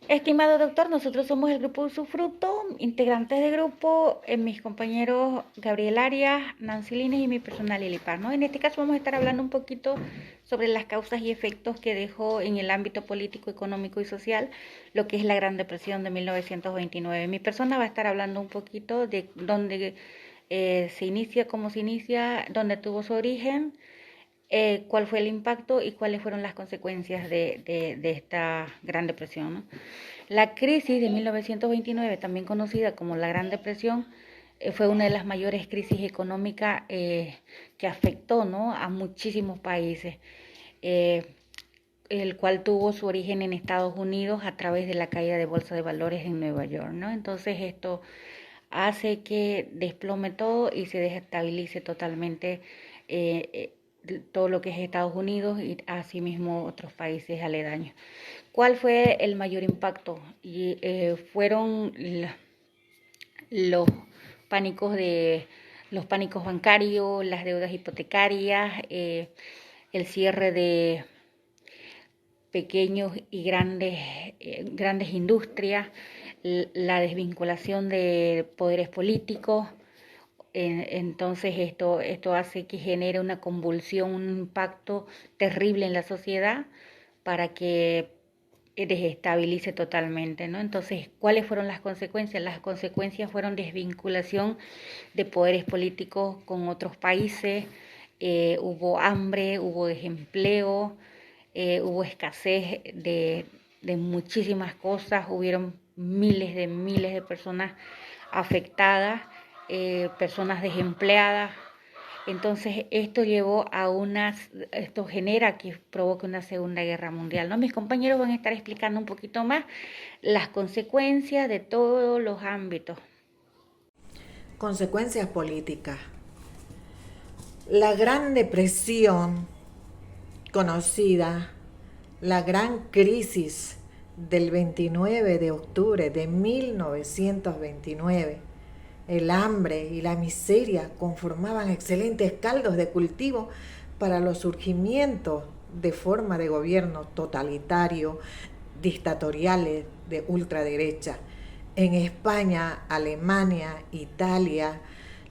Estimado doctor, nosotros somos el grupo Usufructo, integrantes del grupo, mis compañeros Gabriel Arias, Nancy Lines y mi personal Lili Paz, ¿no? En este caso vamos a estar hablando un poquito sobre las causas y efectos que dejó en el ámbito político, económico y social lo que es la Gran Depresión de 1929. Mi persona va a estar hablando un poquito de dónde se inicia, cómo se inicia, dónde tuvo su origen, cuál fue el impacto y cuáles fueron las consecuencias de esta Gran Depresión, ¿no? La crisis de 1929, también conocida como la Gran Depresión, fue una de las mayores crisis económicas que afectó, ¿no?, a muchísimos países, eh, el cual tuvo su origen en Estados Unidos a través de la caída de bolsa de valores en Nueva York, ¿no? Entonces esto hace que desplome todo y se desestabilice totalmente todo lo que es Estados Unidos y asimismo otros países aledaños. ¿Cuál fue el mayor impacto? Y fueron los pánicos de los pánicos bancarios, las deudas hipotecarias, el cierre de pequeños y grandes industrias, la desvinculación de poderes políticos. Entonces esto hace que genere una convulsión, un impacto terrible en la sociedad para que desestabilice totalmente, ¿no? Entonces, ¿cuáles fueron las consecuencias? Las consecuencias fueron desvinculación de poderes políticos con otros países, hubo hambre, hubo desempleo, hubo escasez de muchísimas cosas, hubieron miles de personas afectadas, personas desempleadas. Entonces esto genera que provoque una segunda guerra mundial, ¿no? Mis compañeros van a estar explicando un poquito más las consecuencias de todos los ámbitos. Consecuencias políticas. La Gran Depresión, conocida, la gran crisis del 29 de octubre de 1929, el hambre y la miseria conformaban excelentes caldos de cultivo para los surgimientos de forma de gobierno totalitario, dictatoriales de ultraderecha. En España, Alemania, Italia,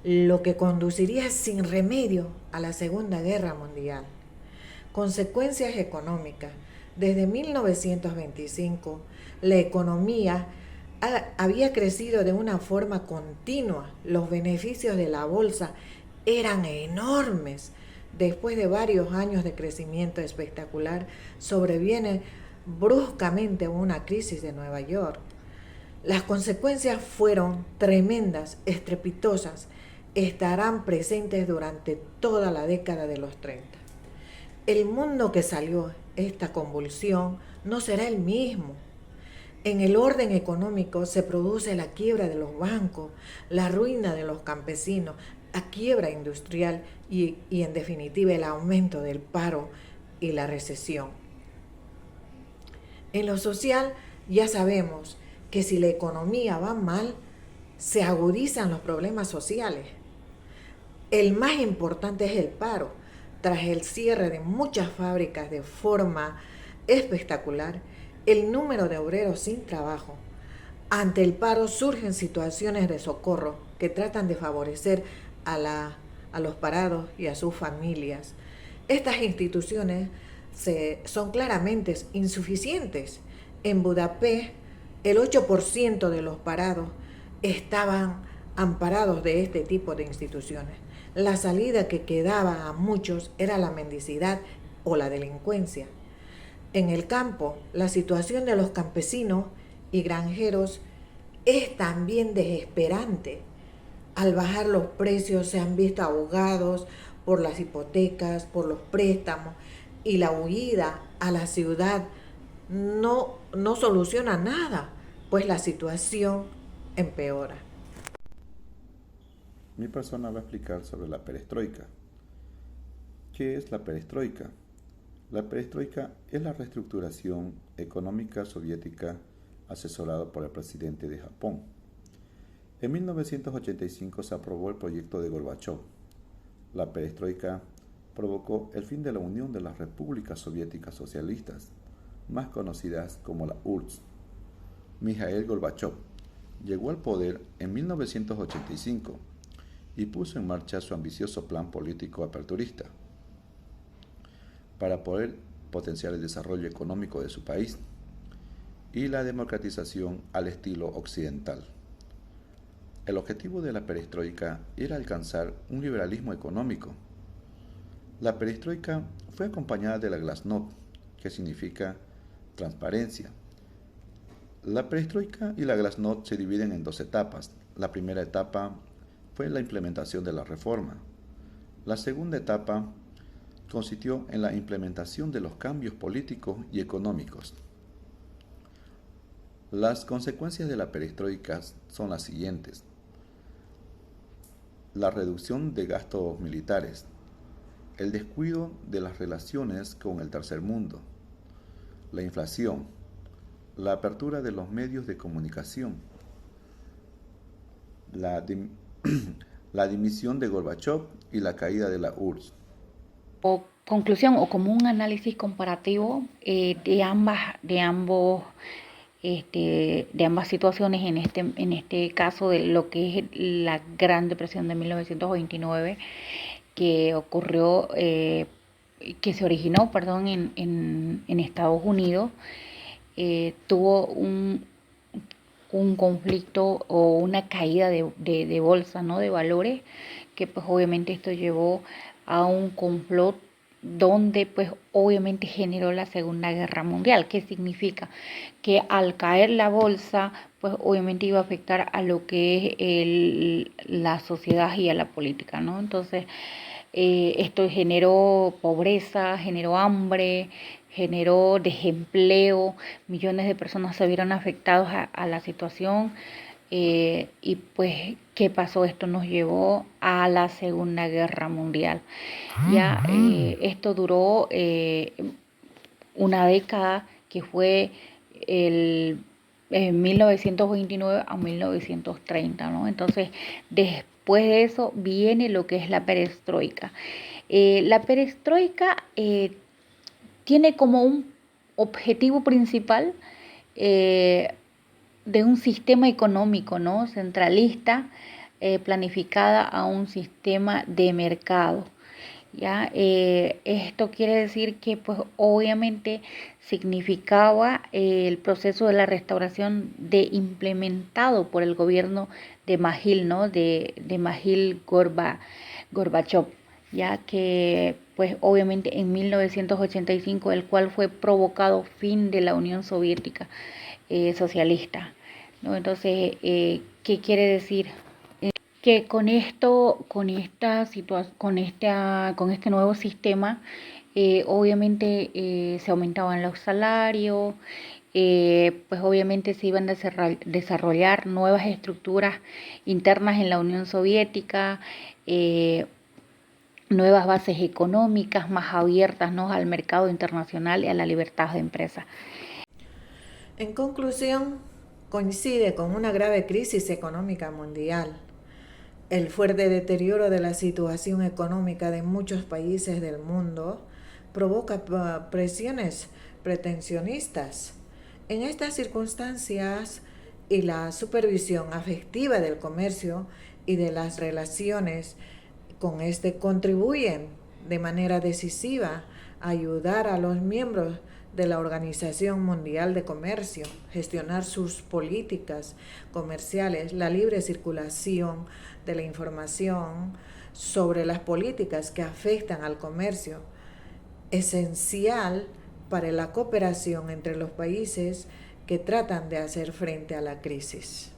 lo que conduciría sin remedio a la Segunda Guerra Mundial. Consecuencias económicas. Desde 1925, la economía había crecido de una forma continua. Los beneficios de la bolsa eran enormes. Después de varios años de crecimiento espectacular, sobreviene bruscamente una crisis de Nueva York. Las consecuencias fueron tremendas, estrepitosas, estarán presentes durante toda la década de los 30. El mundo que salió esta convulsión no será el mismo. En el orden económico se produce la quiebra de los bancos, la ruina de los campesinos, la quiebra industrial y en definitiva el aumento del paro y la recesión. En lo social ya sabemos que si la economía va mal, se agudizan los problemas sociales. El más importante es el paro. Tras el cierre de muchas fábricas de forma espectacular, el número de obreros sin trabajo. Ante el paro surgen situaciones de socorro que tratan de favorecer a los parados y a sus familias. Estas instituciones son claramente insuficientes. En Budapest, el 8% de los parados estaban amparados de este tipo de instituciones. La salida que quedaba a muchos era la mendicidad o la delincuencia. En el campo, la situación de los campesinos y granjeros es también desesperante. Al bajar los precios se han visto ahogados por las hipotecas, por los préstamos, y la huida a la ciudad no soluciona nada, pues la situación empeora. Mi persona va a explicar sobre la perestroika. ¿Qué es la perestroika? La perestroika es la reestructuración económica soviética asesorada por el presidente de Japón. En 1985 se aprobó el proyecto de Gorbachov. La perestroika provocó el fin de la Unión de las Repúblicas Soviéticas Socialistas, más conocidas como la URSS. Mikhail Gorbachev llegó al poder en 1985 y puso en marcha su ambicioso plan político aperturista para poder potenciar el desarrollo económico de su país y la democratización al estilo occidental. El objetivo de la perestroika era alcanzar un liberalismo económico. La perestroika fue acompañada de la glasnost, que significa transparencia. La perestroika y la glasnost se dividen en dos etapas. La primera etapa fue la implementación de la reforma. La segunda etapa consistió en la implementación de los cambios políticos y económicos. Las consecuencias de la perestroika son las siguientes: la reducción de gastos militares, el descuido de las relaciones con el tercer mundo, la inflación, la apertura de los medios de comunicación, la dimisión de Gorbachev y la caída de la URSS. O conclusión o como un análisis comparativo de ambas situaciones en este caso de lo que es la Gran Depresión de 1929 que ocurrió, que se originó, en Estados Unidos, tuvo un conflicto o una caída de bolsa, ¿no? De valores, que pues obviamente esto llevó a un complot donde pues obviamente generó la Segunda Guerra Mundial. ¿Qué significa? Que al caer la bolsa pues obviamente iba a afectar a lo que es la sociedad y a la política, ¿no? Entonces esto generó pobreza, generó hambre, generó desempleo, millones de personas se vieron afectados a la situación. Y pues, ¿qué pasó? Esto nos llevó a la Segunda Guerra Mundial. Ya esto duró una década, que fue el 1929 a 1930, ¿no? Entonces, después de eso viene lo que es la perestroika. La perestroika tiene como un objetivo principal de un sistema económico, ¿no? Centralista, planificada a un sistema de mercado. ¿Ya? Esto quiere decir que pues obviamente significaba el proceso de la restauración implementado por el gobierno de Mikhail, ¿no? de Mikhail Gorbachev, ya que pues obviamente en 1985, el cual fue provocado fin de la Unión Soviética socialista, ¿no? Entonces, ¿qué quiere decir? Que con este nuevo sistema, obviamente se aumentaban los salarios, pues obviamente se iban a desarrollar nuevas estructuras internas en la Unión Soviética, nuevas bases económicas más abiertas, ¿no? Al mercado internacional y a la libertad de empresa. En conclusión, coincide con una grave crisis económica mundial, el fuerte deterioro de la situación económica de muchos países del mundo provoca presiones pretensionistas. En estas circunstancias y la supervisión afectiva del comercio y de las relaciones con este contribuyen de manera decisiva a ayudar a los miembros de la Organización Mundial de Comercio, gestionar sus políticas comerciales, la libre circulación de la información sobre las políticas que afectan al comercio, esencial para la cooperación entre los países que tratan de hacer frente a la crisis.